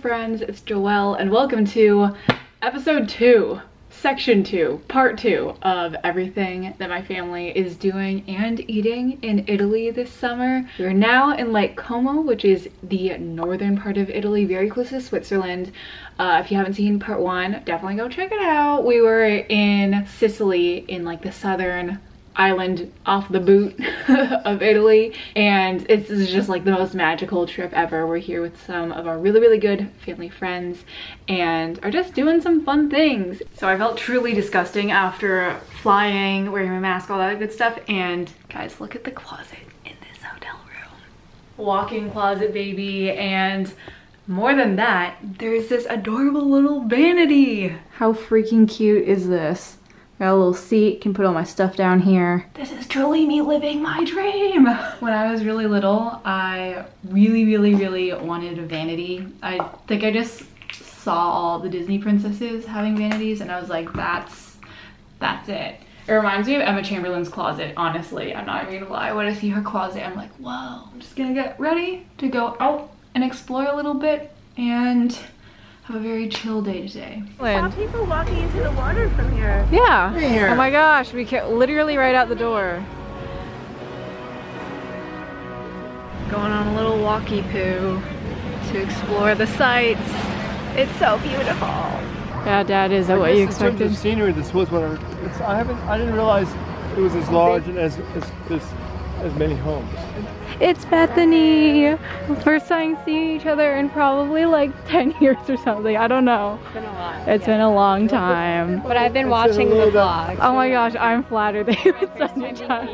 friends, it's Joelle and welcome to episode 2, section 2, part 2 of everything that my family is doing and eating in Italy this summer. We're now in Lake Como, which is the northern part of Italy, very close to Switzerland. If you haven't seen part 1, definitely go check it out. We were in Sicily, in like the southern island off the boot of Italy, and this is just like the most magical trip ever. We're here with some of our really good family friends and are just doing some fun things. So I felt truly disgusting after flying, wearing my mask, all that good stuff. And guys, look at the closet in this hotel room. Walk-in closet, baby. And more than that, there's this adorable little vanity. How freaking cute is this? Got a little seat, can put all my stuff down here. This is truly me living my dream. When I was really little, I really wanted a vanity. I think I just saw all the Disney princesses having vanities and I was like, that's it. It reminds me of Emma Chamberlain's closet, honestly. I'm not even gonna lie. When I see her closet, I'm like, whoa. I'm just gonna get ready to go out and explore a little bit and have a very chill day today. Saw people walking into the water from here. Yeah. Oh my gosh, we can literally right out the door. Going on a little walkie poo to explore the sights. It's so beautiful. Yeah, Dad, is that what you expected? In terms of scenery, this was what I didn't realize it was as large and as many homes. It's Bethany. First time seeing each other in probably like 10 years or something. I don't know. It's been a lot. It's been a long time. But I've been watching the vlog. Oh my gosh, I'm flattered that you would spend your time.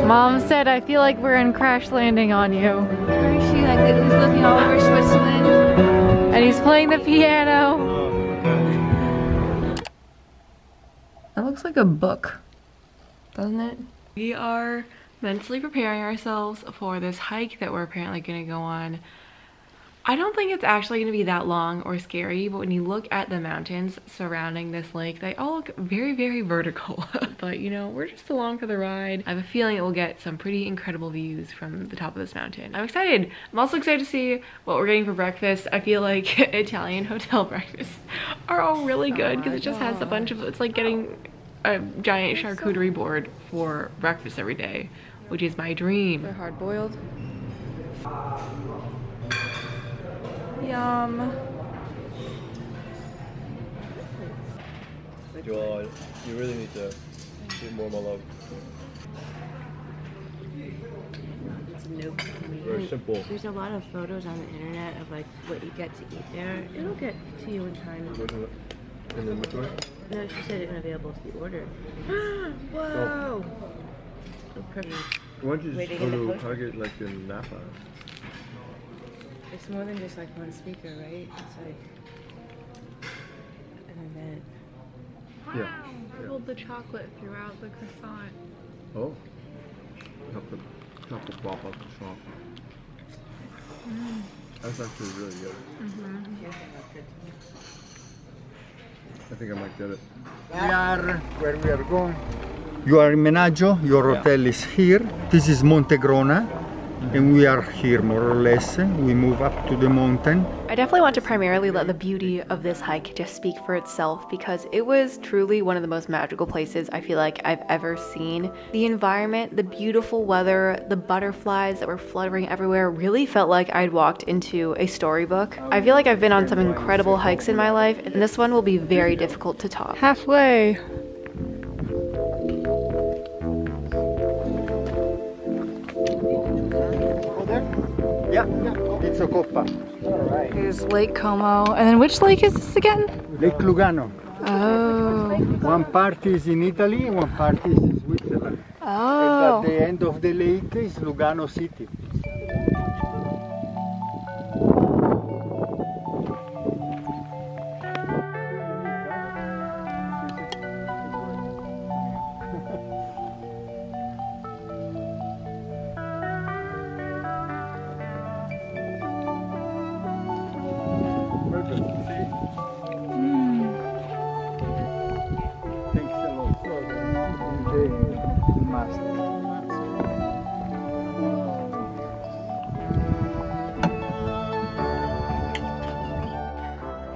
Mom said, I feel like we're in Crash Landing on You. Where is she? Like Italy's looking all over Switzerland. And he's playing the piano. It looks like a book, doesn't it? We are mentally preparing ourselves for this hike that we're apparently gonna go on. I don't think it's actually gonna be that long or scary, but when you look at the mountains surrounding this lake, they all look very vertical. But you know, we're just along for the ride. I have a feeling it will get some pretty incredible views from the top of this mountain. I'm excited. I'm also excited to see what we're getting for breakfast. I feel like Italian hotel breakfasts are all really good because it just has a bunch of, it's like getting a giant charcuterie board for breakfast every day, which is my dream. They're hard boiled. Yum. Joel, you really need to get more of my love. Nope. Very simple. There's a lot of photos on the internet of like what you get to eat there. It'll get to you in time. And then which one? No, she said it's unavailable to be ordered. Whoa! So pretty. Why don't you just go to Target like in Napa? It's more than just like one speaker, right? It's like an event. Yeah. Hold the chocolate throughout the croissant. Oh. Chocolate pop up the shop. That's actually really good. I think I might get it. We are where we are going. You are in Menaggio, your hotel is here. This is Montegrona. and we are here more or less. We move up to the mountain. I definitely want to primarily let the beauty of this hike just speak for itself, because it was truly one of the most magical places I feel like I've ever seen. The environment, the beautiful weather, the butterflies that were fluttering everywhere really felt like I'd walked into a storybook. I feel like I've been on some incredible hikes in my life, and this one will be very difficult to top. Halfway. Yeah, it's a coppa. Here's Lake Como. And then which lake is this again? Lake Lugano. Oh. One part is in Italy and one part is in Switzerland. Oh. And at the end of the lake is Lugano city.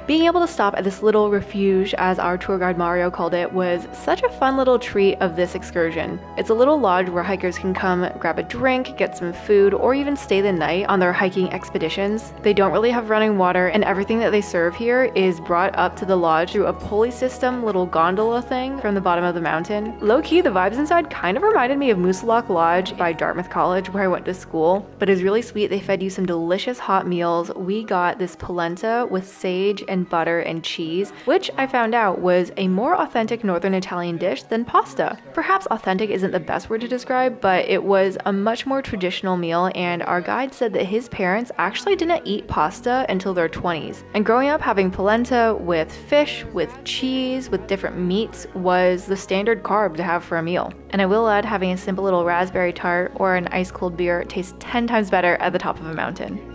Being able to stop at this little refuge, as our tour guide Mario called it, was such a fun little treat of this excursion. It's a little lodge where hikers can come grab a drink, get some food, or even stay the night on their hiking expeditions. They don't really have running water, and everything that they serve here is brought up to the lodge through a pulley system little gondola thing from the bottom of the mountain. Low-key, the vibes inside kind of reminded me of Moosilauke Lodge by Dartmouth College, where I went to school, but it's really sweet. They fed you some delicious hot meals. We got this polenta with sage and butter and cheese, which I found out was a more authentic Northern Italian dish than pasta. Perhaps authentic isn't the best word to describe, but it was a much more traditional meal, and our guide said that his parents actually didn't eat pasta until their 20s. And growing up, having polenta with fish, with cheese, with different meats was the standard carb to have for a meal. And I will add, having a simple little raspberry tart or an ice cold beer tastes 10 times better at the top of a mountain.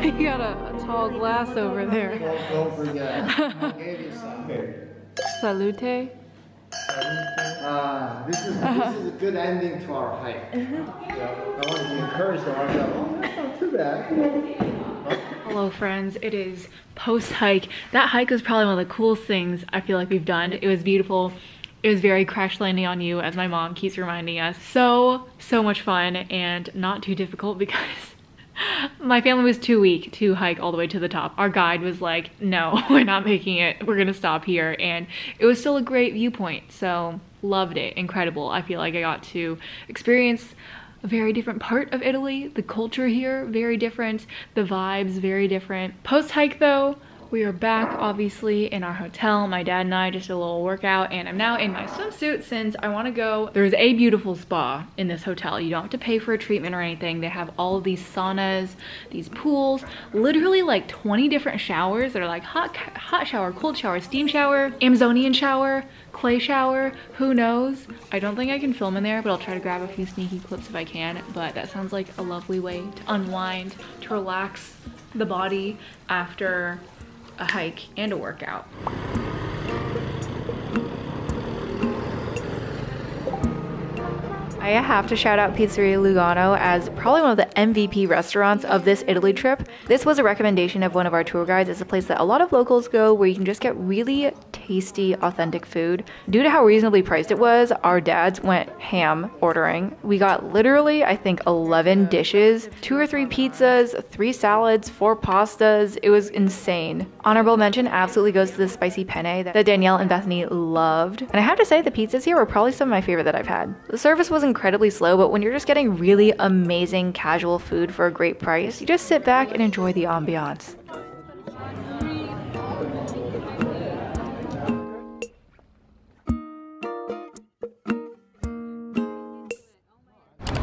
You got a tall glass over there. Don't forget, I gave you some. Salute. This is a good ending to our hike. I want to encourage the ourselves. Oh, that's not too bad. Hello friends, it is post-hike. That hike was probably one of the coolest things I feel like we've done. It was beautiful. It was very crash landing on you, as my mom keeps reminding us. So much fun and not too difficult, because my family was too weak to hike all the way to the top. Our guide was like, no, we're not making it. We're gonna stop here. And it was still a great viewpoint. So loved it, incredible. I feel like I got to experience a very different part of Italy. The culture here, very different. The vibes, very different. Post-hike though, we are back obviously in our hotel. My dad and I just did a little workout, and I'm now in my swimsuit since I want to go. There's a beautiful spa in this hotel. You don't have to pay for a treatment or anything. They have all of these saunas, these pools, literally like 20 different showers that are like hot shower, cold shower, steam shower, Amazonian shower, clay shower, who knows. I don't think I can film in there, but I'll try to grab a few sneaky clips if I can. But that sounds like a lovely way to unwind, to relax the body after a hike and a workout. I have to shout out Pizzeria Lugano as probably one of the MVP restaurants of this Italy trip. This was a recommendation of one of our tour guides. It's a place that a lot of locals go where you can just get really tasty, authentic food. Due to how reasonably priced it was, our dads went ham ordering. We got literally, I think, 11 dishes, 2 or 3 pizzas, 3 salads, 4 pastas. It was insane. Honorable mention absolutely goes to the spicy penne that Danielle and Bethany loved. And I have to say, the pizzas here were probably some of my favorite that I've had. The service was incredibly slow, but when you're just getting really amazing casual food for a great price, you just sit back and enjoy the ambiance.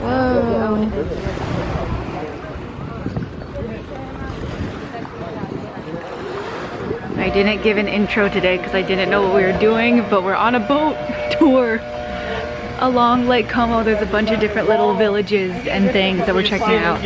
Whoa. I didn't give an intro today because I didn't know what we were doing, but we're on a boat tour. along Lake Como. There's a bunch of different little villages and things that we're checking out.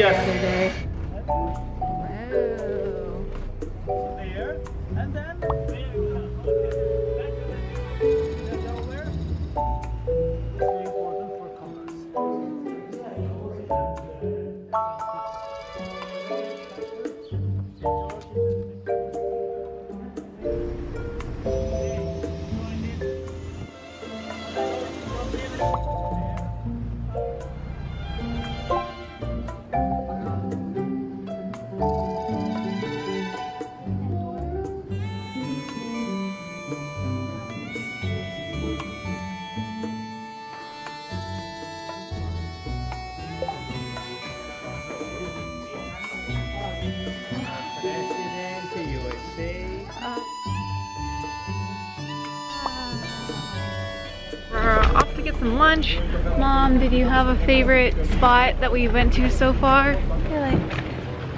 We're off to get some lunch. Mom, did you have a favorite spot that we went to so far? I like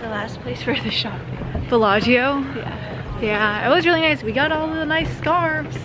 the last place for the shopping. Bellagio? Yeah. Yeah, it was really nice. We got all the nice scarves.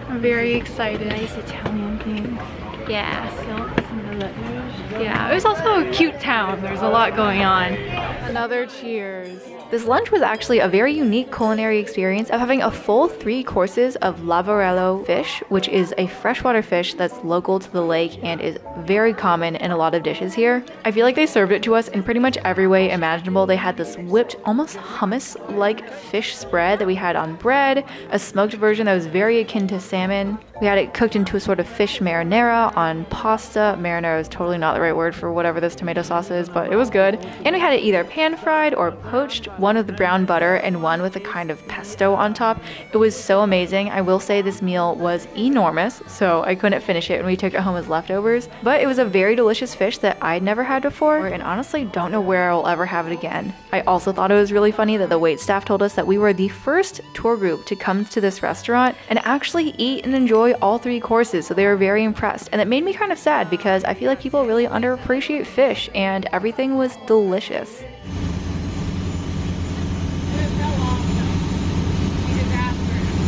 I'm very excited. Nice Italian things. Yeah. Silks and the letters. Yeah, it was also a cute town. There's a lot going on. Another cheers. This lunch was actually a very unique culinary experience of having a full 3 courses of lavarello fish, which is a freshwater fish that's local to the lake and is very common in a lot of dishes here. I feel like they served it to us in pretty much every way imaginable. They had this whipped, almost hummus-like fish spread that we had on bread, a smoked version that was very akin to salmon. We had it cooked into a sort of fish marinara on pasta. Marinara is totally not the right word for whatever this tomato sauce is, but it was good. And we had it either pan-fried or poached, one with the brown butter and one with a kind of pesto on top. It was so amazing. I will say this meal was enormous, so I couldn't finish it and we took it home as leftovers. But it was a very delicious fish that I'd never had before, and honestly don't know where I'll ever have it again. I also thought it was really funny that the waitstaff told us that we were the first tour group to come to this restaurant and actually eat and enjoy all 3 courses, so they were very impressed. And it made me kind of sad because I feel like people really underappreciate fish, and everything was delicious.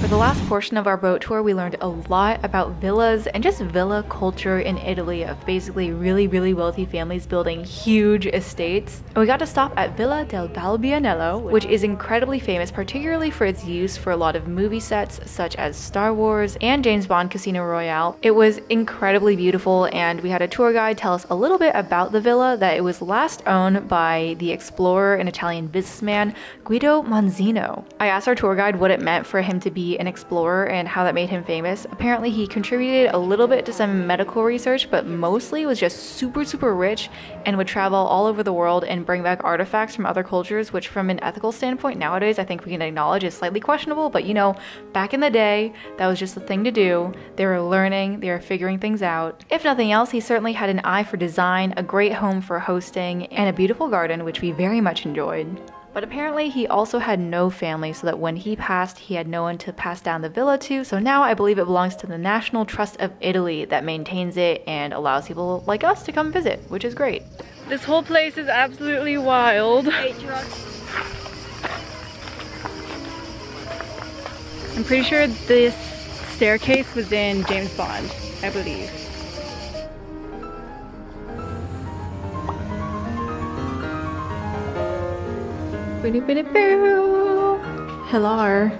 For the last portion of our boat tour, we learned a lot about villas and just villa culture in Italy, of basically really wealthy families building huge estates. And we got to stop at Villa del Balbianello, which is incredibly famous, particularly for its use for a lot of movie sets such as Star Wars and James Bond Casino Royale. It was incredibly beautiful, and we had a tour guide tell us a little bit about the villa, that it was last owned by the explorer and Italian businessman Guido Manzino. I asked our tour guide what it meant for him to be an explorer and how that made him famous. Apparently he contributed a little bit to some medical research, but mostly was just super rich and would travel all over the world and bring back artifacts from other cultures, which from an ethical standpoint nowadays I think we can acknowledge is slightly questionable, but you know, back in the day that was just the thing to do. They were learning, they were figuring things out. If nothing else, he certainly had an eye for design, a great home for hosting, and a beautiful garden, which we very much enjoyed. But apparently he also had no family, so that when he passed, he had no one to pass down the villa to. So now I believe it belongs to the National Trust of Italy that maintains it and allows people like us to come visit, which is great. This whole place is absolutely wild. I'm pretty sure this staircase was in James Bond, I believe. Hello.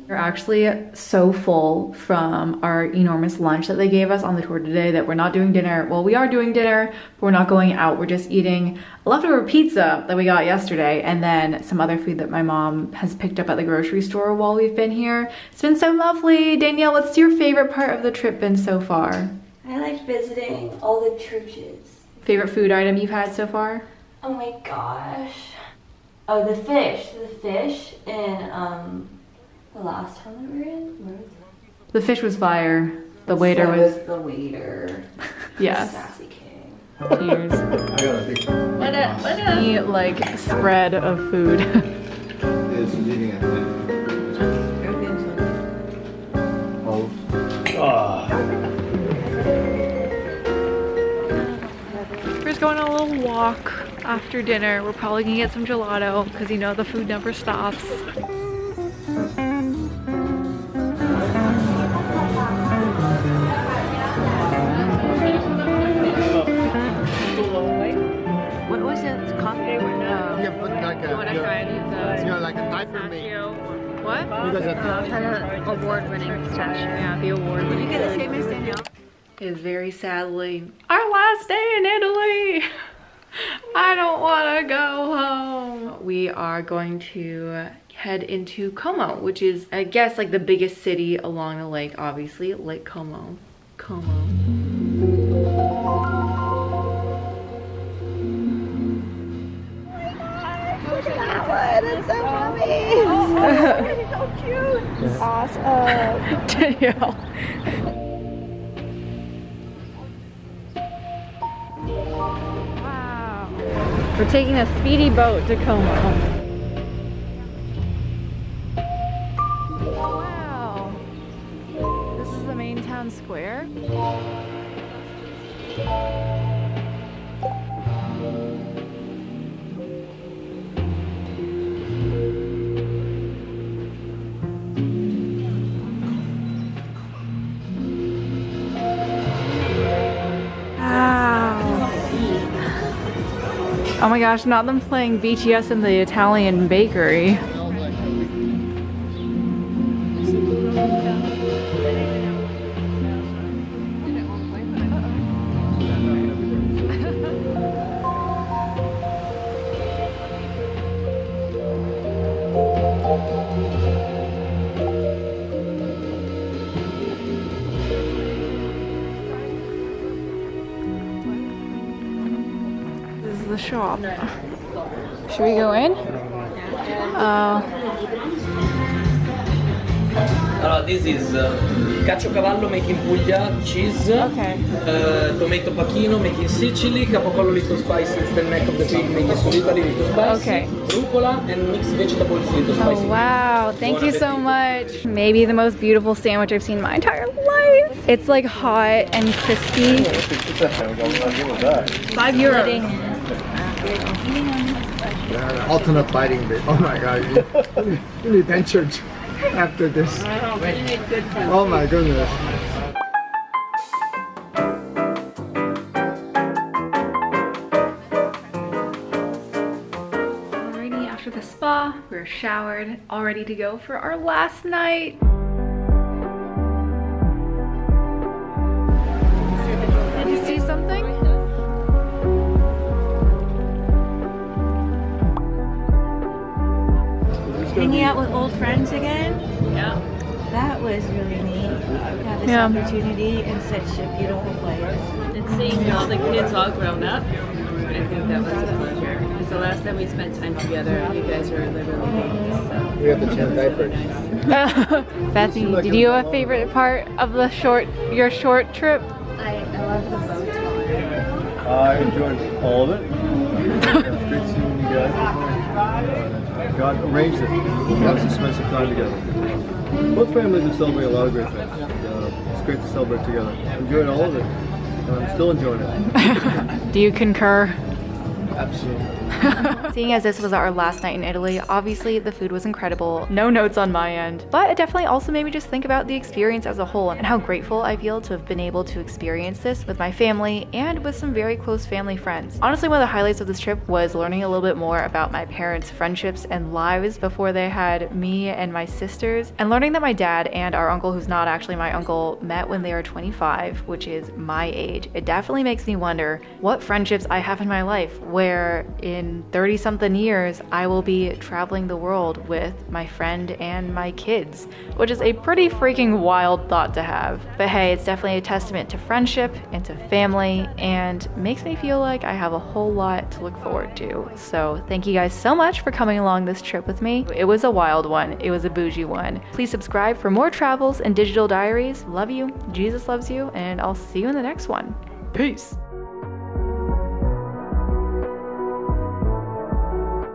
We're actually so full from our enormous lunch that they gave us on the tour today that we're not doing dinner. Well, we are doing dinner, but we're not going out. We're just eating a leftover pizza that we got yesterday, and then some other food that my mom has picked up at the grocery store while we've been here. It's been so lovely. Danielle, what's your favorite part of the trip been so far? I liked visiting all the churches. Favorite food item you've had so far? Oh my gosh. Oh, the fish. The fish in the last time that we were in. Where was it? The fish was fire. The waiter was the waiter. Yes. Sassy king. Cheers. Any like spread of food. Is leaving at We're just going on a little walk after dinner. We're probably gonna get some gelato because you know the food never stops. An award-winning pistachio. Yeah, the award. Did you get the same as Danielle? Is very sadly our last day in Italy. I don't want to go home. We are going to head into Como, which is, I guess, like the biggest city along the lake, obviously. Lake Como. Como. It's so funny. Oh, he's so cute. Awesome. Danielle. Wow. We're taking a speedy boat to Como. Wow. This is the main town square. Oh my gosh, not them playing BTS in the Italian bakery. The shop. Should we go in? Allora, this is caciocavallo make in Puglia, cheese, Okay. Tomato pacchino make in Sicily, capocollo little spices, the neck of the pig make in Sud Italy little spicy, Okay. rucola and mixed vegetables little spicy. Oh wow, thank you so much. Maybe the most beautiful sandwich I've seen in my entire life. It's like hot and crispy. €5. Alternate biting bit. Oh my god. You need dentures after this. Oh my goodness. Alrighty, after the spa, we're showered, all ready to go for our last night. Did you see something? Hanging out with old friends again. Yeah. That was really neat. Have this Yeah. opportunity in such a beautiful place. And seeing all the kids all grown up, I think that was a pleasure. Because the last time we spent time together, you guys were literally babies. So. We have to change diapers. Bethany, did you have a favorite part of the your short trip? I love the boat tour. I enjoyed all of it. It's great seeing you guys. God arranged it. Let us spend some time together. Both families have celebrated a lot of great things. It's great to celebrate together. Enjoyed all of it. I'm still enjoying it. Do you concur? Absolutely. Seeing as this was our last night in Italy, obviously the food was incredible. No notes on my end. But it definitely also made me just think about the experience as a whole and how grateful I feel to have been able to experience this with my family and with some very close family friends. Honestly, one of the highlights of this trip was learning a little bit more about my parents' friendships and lives before they had me and my sisters, and learning that my dad and our uncle, who's not actually my uncle, met when they were 25, which is my age. It definitely makes me wonder what friendships I have in my life where in 30-something years I will be traveling the world with my friend and my kids, which is a pretty freaking wild thought to have. But hey, it's definitely a testament to friendship and to family and makes me feel like I have a whole lot to look forward to. So thank you guys so much for coming along this trip with me. It was a wild one. It was a bougie one. Please subscribe for more travels and digital diaries. Love you. Jesus loves you. And I'll see you in the next one. Peace.